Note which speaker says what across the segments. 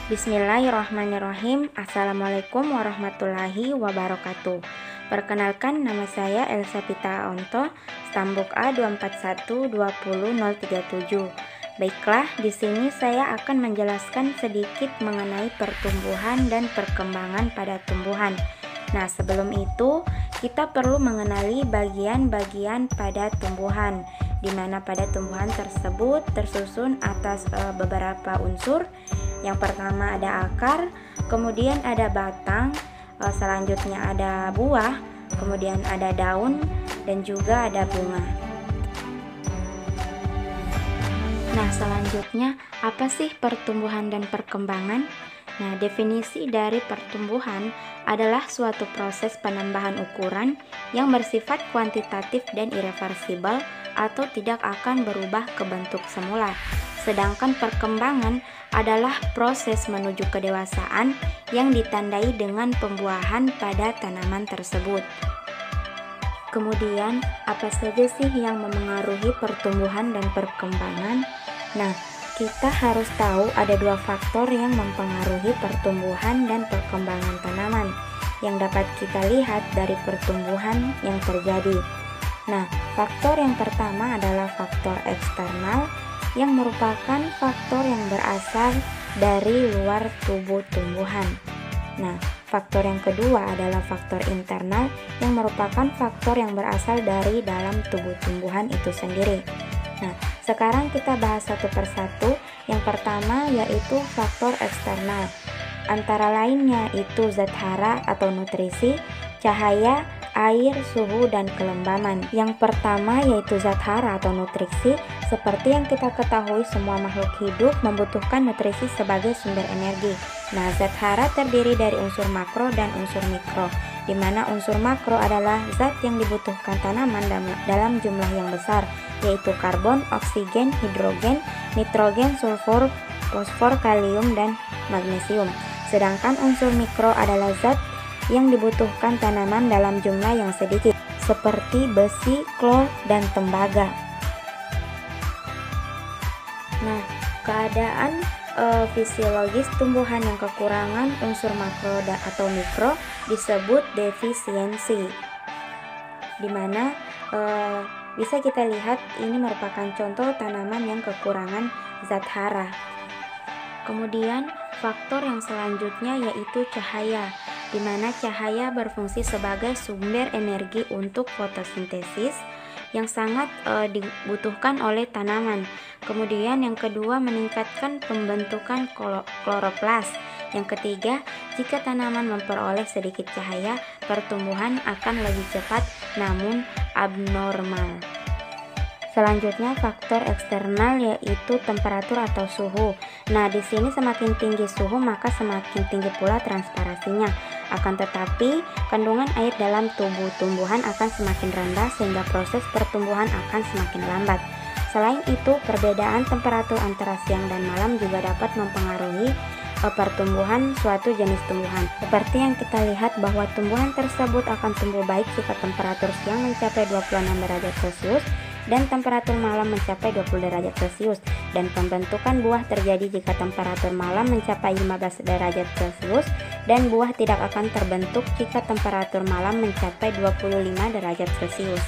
Speaker 1: Bismillahirrahmanirrahim. Assalamualaikum warahmatullahi wabarakatuh. Perkenalkan, nama saya Elsa Pita Onto, Stambuk A 24120037. Baiklah, di sini saya akan menjelaskan sedikit mengenai pertumbuhan dan perkembangan pada tumbuhan. Nah, sebelum itu kita perlu mengenali bagian-bagian pada tumbuhan, di mana pada tumbuhan tersebut tersusun atas beberapa unsur. Yang pertama ada akar, kemudian ada batang, selanjutnya ada buah, kemudian ada daun, dan juga ada bunga. Nah, selanjutnya apa sih pertumbuhan dan perkembangan? Nah, definisi dari pertumbuhan adalah suatu proses penambahan ukuran yang bersifat kuantitatif dan irreversibel atau tidak akan berubah ke bentuk semula. Sedangkan perkembangan adalah proses menuju kedewasaan yang ditandai dengan pembuahan pada tanaman tersebut. Kemudian, apa saja sih yang memengaruhi pertumbuhan dan perkembangan? Nah, kita harus tahu ada dua faktor yang mempengaruhi pertumbuhan dan perkembangan tanaman yang dapat kita lihat dari pertumbuhan yang terjadi. Nah, faktor yang pertama adalah faktor eksternal yang merupakan faktor yang berasal dari luar tubuh tumbuhan. Nah, faktor yang kedua adalah faktor internal yang merupakan faktor yang berasal dari dalam tubuh tumbuhan itu sendiri. Nah, sekarang kita bahas satu persatu. Yang pertama yaitu faktor eksternal. Antara lainnya itu zat hara atau nutrisi, cahaya, air, suhu, dan kelembaman. Yang pertama yaitu zat hara atau nutrisi. Seperti yang kita ketahui, semua makhluk hidup membutuhkan nutrisi sebagai sumber energi. Nah, zat hara terdiri dari unsur makro dan unsur mikro, di mana unsur makro adalah zat yang dibutuhkan tanaman dalam jumlah yang besar, yaitu karbon, oksigen, hidrogen, nitrogen, sulfur, fosfor, kalium, dan magnesium. Sedangkan unsur mikro adalah zat yang dibutuhkan tanaman dalam jumlah yang sedikit, seperti besi, klor, dan tembaga. Nah, keadaan fisiologis tumbuhan yang kekurangan unsur makro atau mikro disebut defisiensi, dimana bisa kita lihat ini merupakan contoh tanaman yang kekurangan zat hara. Kemudian faktor yang selanjutnya yaitu cahaya, di mana cahaya berfungsi sebagai sumber energi untuk fotosintesis yang sangat dibutuhkan oleh tanaman. Kemudian yang kedua, meningkatkan pembentukan kloroplas. Yang ketiga, jika tanaman memperoleh sedikit cahaya, pertumbuhan akan lebih cepat namun abnormal. Selanjutnya faktor eksternal yaitu temperatur atau suhu. Nah, di sini semakin tinggi suhu maka semakin tinggi pula transparasinya. Akan tetapi, kandungan air dalam tubuh tumbuhan akan semakin rendah sehingga proses pertumbuhan akan semakin lambat. Selain itu, perbedaan temperatur antara siang dan malam juga dapat mempengaruhi pertumbuhan suatu jenis tumbuhan. Seperti yang kita lihat bahwa tumbuhan tersebut akan tumbuh baik jika temperatur siang mencapai 26 derajat Celcius dan temperatur malam mencapai 20 derajat Celcius, dan pembentukan buah terjadi jika temperatur malam mencapai 15 derajat Celcius dan buah tidak akan terbentuk jika temperatur malam mencapai 25 derajat Celcius.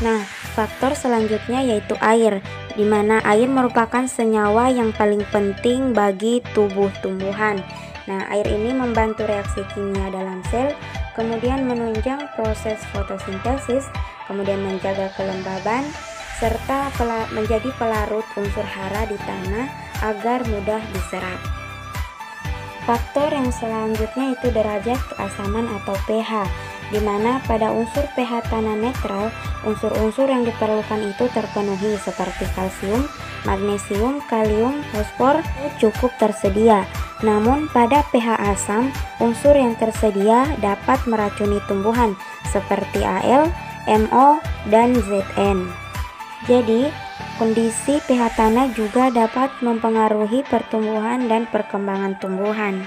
Speaker 1: Nah, faktor selanjutnya yaitu air, di mana air merupakan senyawa yang paling penting bagi tubuh tumbuhan. Nah, air ini membantu reaksi kimia dalam sel, kemudian menunjang proses fotosintesis, kemudian menjaga kelembaban, serta menjadi pelarut unsur hara di tanah agar mudah diserap. Faktor yang selanjutnya itu derajat keasaman atau pH, di mana pada unsur pH tanah netral, unsur-unsur yang diperlukan itu terpenuhi seperti kalsium, magnesium, kalium, fosfor cukup tersedia. Namun pada pH asam, unsur yang tersedia dapat meracuni tumbuhan seperti Al, MO, dan Zn. Jadi, kondisi pH tanah juga dapat mempengaruhi pertumbuhan dan perkembangan tumbuhan.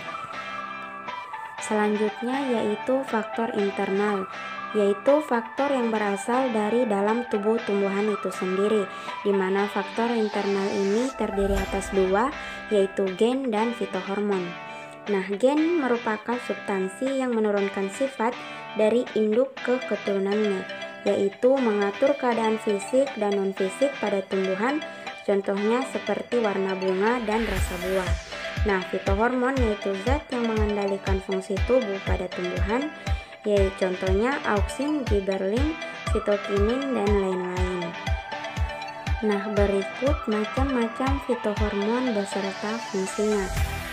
Speaker 1: Selanjutnya yaitu faktor internal, yaitu faktor yang berasal dari dalam tubuh tumbuhan itu sendiri, di mana faktor internal ini terdiri atas dua, yaitu gen dan fitohormon. Nah, gen merupakan substansi yang menurunkan sifat dari induk ke keturunannya, yaitu mengatur keadaan fisik dan non-fisik pada tumbuhan, contohnya seperti warna bunga dan rasa buah. Nah, fitohormon yaitu zat yang mengendalikan fungsi tubuh pada tumbuhan, yaitu contohnya auksin, giberlin, sitokinin, dan lain-lain. Nah, berikut macam-macam fitohormon beserta fungsinya.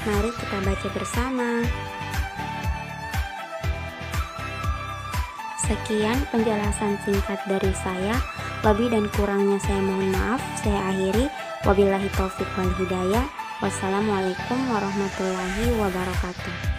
Speaker 1: Mari kita baca bersama. Sekian penjelasan singkat dari saya. Lebih dan kurangnya saya mohon maaf. Saya akhiri. Wabillahi taufiq wal hidayah. Wassalamualaikum warahmatullahi wabarakatuh.